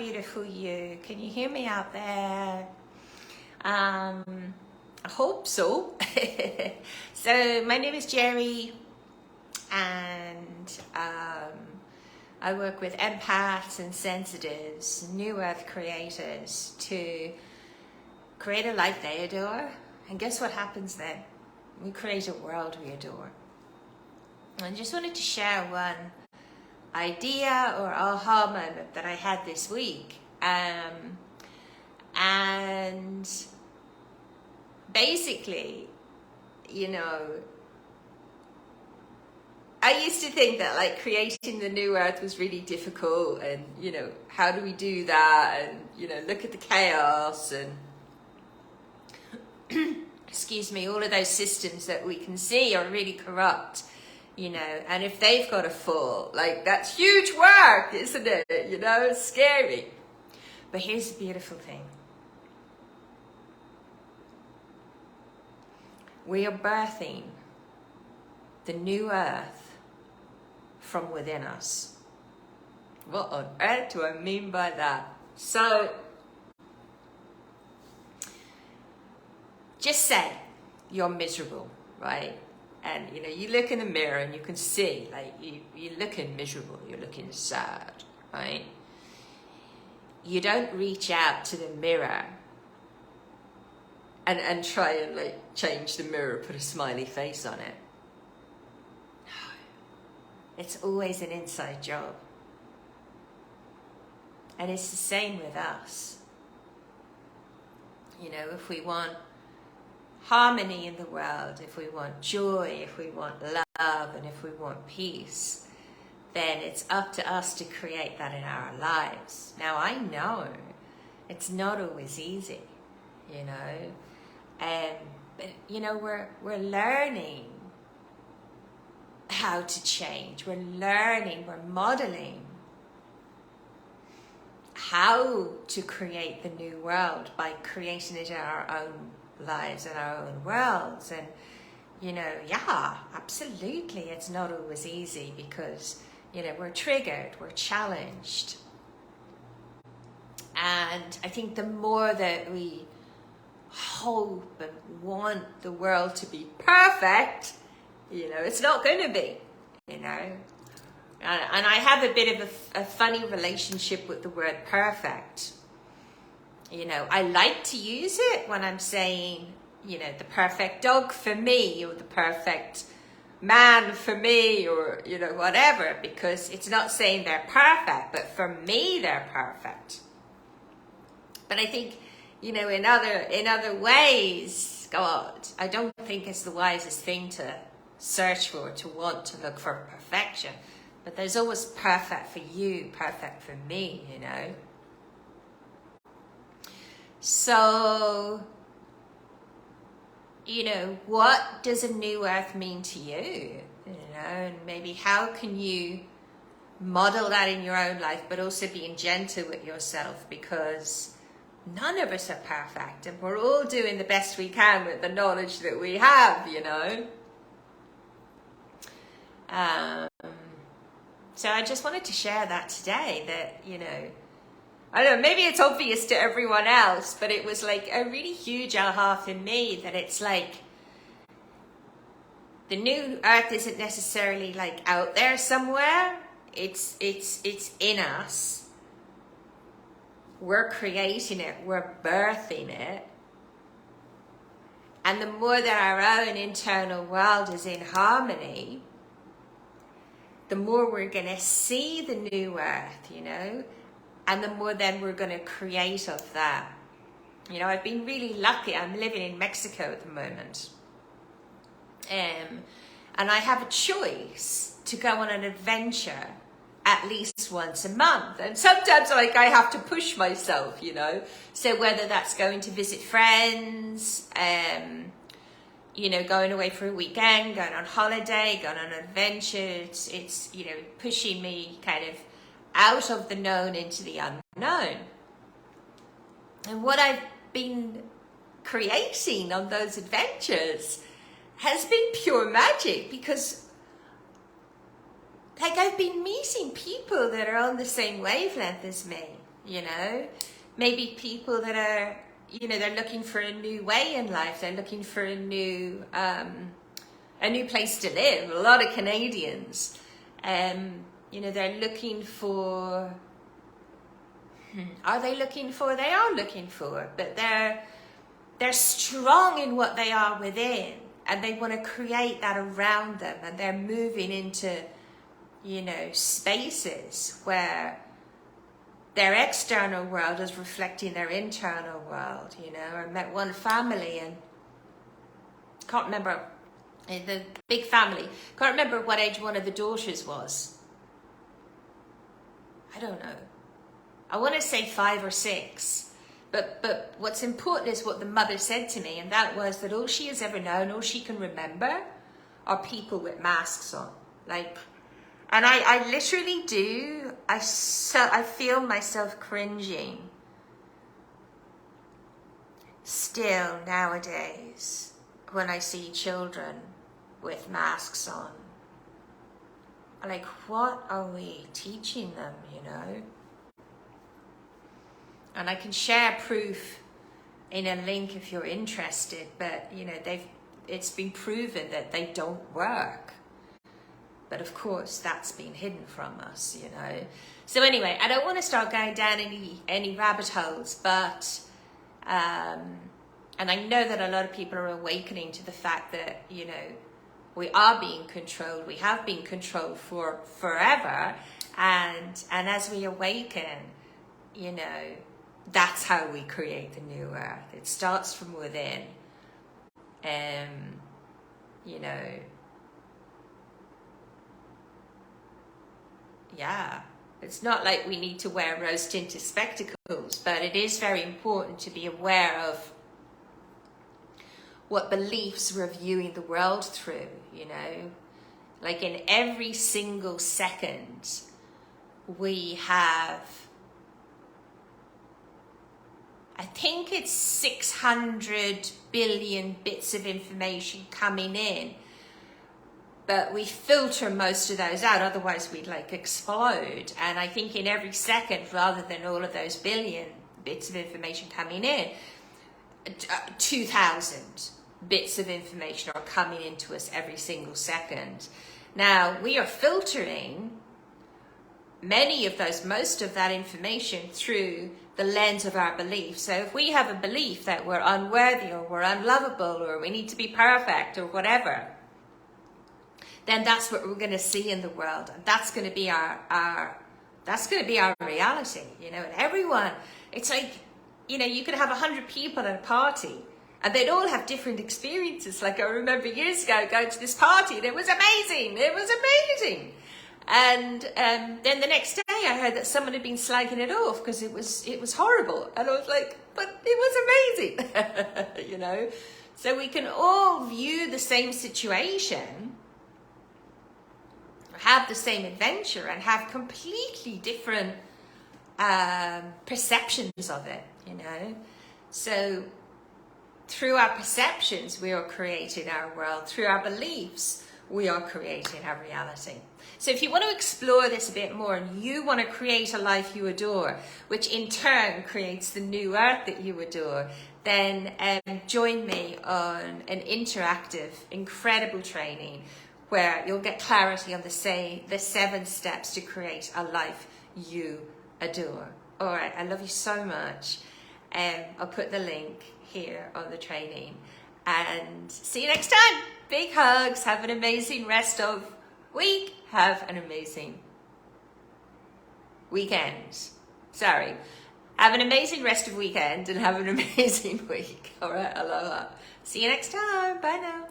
beautiful you? Can you hear me out there? I hope so. So my name is Jerry, and I work with empaths and sensitives, new earth creators, to create a life they adore. And guess what happens then? We create a world we adore. I just wanted to share one idea or aha moment that I had this week. And basically, you know, I used to think that like creating the new earth was really difficult, and you know, how do we do that? And you know, look at the chaos and excuse me, all of those systems that we can see are really corrupt, you know, and if they've got to fall, like that's huge work, isn't it? You know, it's scary. But here's the beautiful thing. We are birthing the new earth from within us. What on earth do I mean by that? So, just say you're miserable, right? And you know, you look in the mirror and you can see, like, you're looking miserable, you're looking sad, right? You don't reach out to the mirror and try and like change the mirror, put a smiley face on it. No. It's always an inside job. And it's the same with us. You know, if we want harmony in the world, if we want joy, if we want love, and if we want peace, then it's up to us to create that in our lives. Now, I know it's not always easy, you know, but you know, we're learning how to change. We're learning, we're modeling how to create the new world by creating it in our own lives and our own worlds. And you know, yeah, absolutely, it's not always easy because you know, we're triggered, we're challenged. And I think the more that we hope and want the world to be perfect, you know, it's not going to be, you know. And I have a bit of a funny relationship with the word perfect. You know, I like to use it when I'm saying, you know, the perfect dog for me, or the perfect man for me, or, you know, whatever, because it's not saying they're perfect, but for me, they're perfect. But I think, you know, in other ways, God, I don't think it's the wisest thing to search for, to want to look for perfection. But there's always perfect for you, perfect for me, you know. So, you know, what does a new earth mean to you? You know, and maybe how can you model that in your own life, but also being gentle with yourself, because none of us are perfect, and we're all doing the best we can with the knowledge that we have, you know. So I just wanted to share that today, that, you know, I don't know, maybe it's obvious to everyone else, but it was like a really huge aha for me, that it's like the new earth isn't necessarily like out there somewhere. It's in us. We're creating it, we're birthing it. And the more that our own internal world is in harmony, the more we're going to see the new earth, you know, and the more then we're going to create of that. You know, I've been really lucky. I'm living in Mexico at the moment. And I have a choice to go on an adventure at least once a month. And sometimes like I have to push myself, you know. So whether that's going to visit friends, you know, going away for a weekend, going on holiday, going on an adventure, it's, you know, pushing me kind of out of the known into the unknown. And what I've been creating on those adventures has been pure magic, because like I've been meeting people that are on the same wavelength as me. you know. Maybe people that are, you know, they're looking for a new way in life. They're looking for a new place to live. A lot of Canadians, you know, they're looking for, are they looking for? They are looking for, but they're strong in what they are within, and they want to create that around them, and they're moving into, you know, spaces where their external world is reflecting their internal world. You know, I met one family, and can't remember, the big family, can't remember what age one of the daughters was. I don't know. I want to say 5 or 6. But what's important is what the mother said to me, and that was that all she has ever known, all she can remember, are people with masks on. Like, and I literally do, I feel myself cringing still nowadays when I see children with masks on. Like, what are we teaching them, you know? And I can share proof in a link if you're interested, but you know, it's been proven that they don't work. But of course, that's been hidden from us, you know. So anyway, I don't want to start going down any rabbit holes, but and I know that a lot of people are awakening to the fact that, you know, we are being controlled. We have been controlled for forever, and as we awaken, you know, that's how we create the new earth. It starts from within. You know, yeah, it's not like we need to wear rose-tinted spectacles, but it is very important to be aware of what beliefs we're viewing the world through, you know. Like, in every single second, we have, I think it's 600 billion bits of information coming in, but we filter most of those out, otherwise we'd like explode. And I think in every second, rather than all of those billion bits of information coming in, 2,000 bits of information are coming into us every single second. Now, we are filtering most of that information through the lens of our belief. So if we have a belief that we're unworthy, or we're unlovable, or we need to be perfect, or whatever, then that's what we're going to see in the world, and that's going to be our reality, you know. And everyone, it's like, you know, you could have 100 people at a party, and they'd all have different experiences. Like, I remember years ago going to this party, and it was amazing. And then the next day I heard that someone had been slagging it off because it was horrible. And I was like, but it was amazing, you know. So we can all view the same situation, have the same adventure, and have completely different perceptions of it, you know. So through our perceptions, we are creating our world. Through our beliefs, we are creating our reality. So if you want to explore this a bit more, and you want to create a life you adore, which in turn creates the new earth that you adore, then join me on an interactive, incredible training where you'll get clarity on the 7 steps to create a life you adore. All right, I love you so much. I'll put the link here on the training, and see you next time. Big hugs. Have an amazing rest of week. Have an amazing weekend. Sorry. Have an amazing rest of weekend, and have an amazing week. All right, aloha. See you next time. Bye now.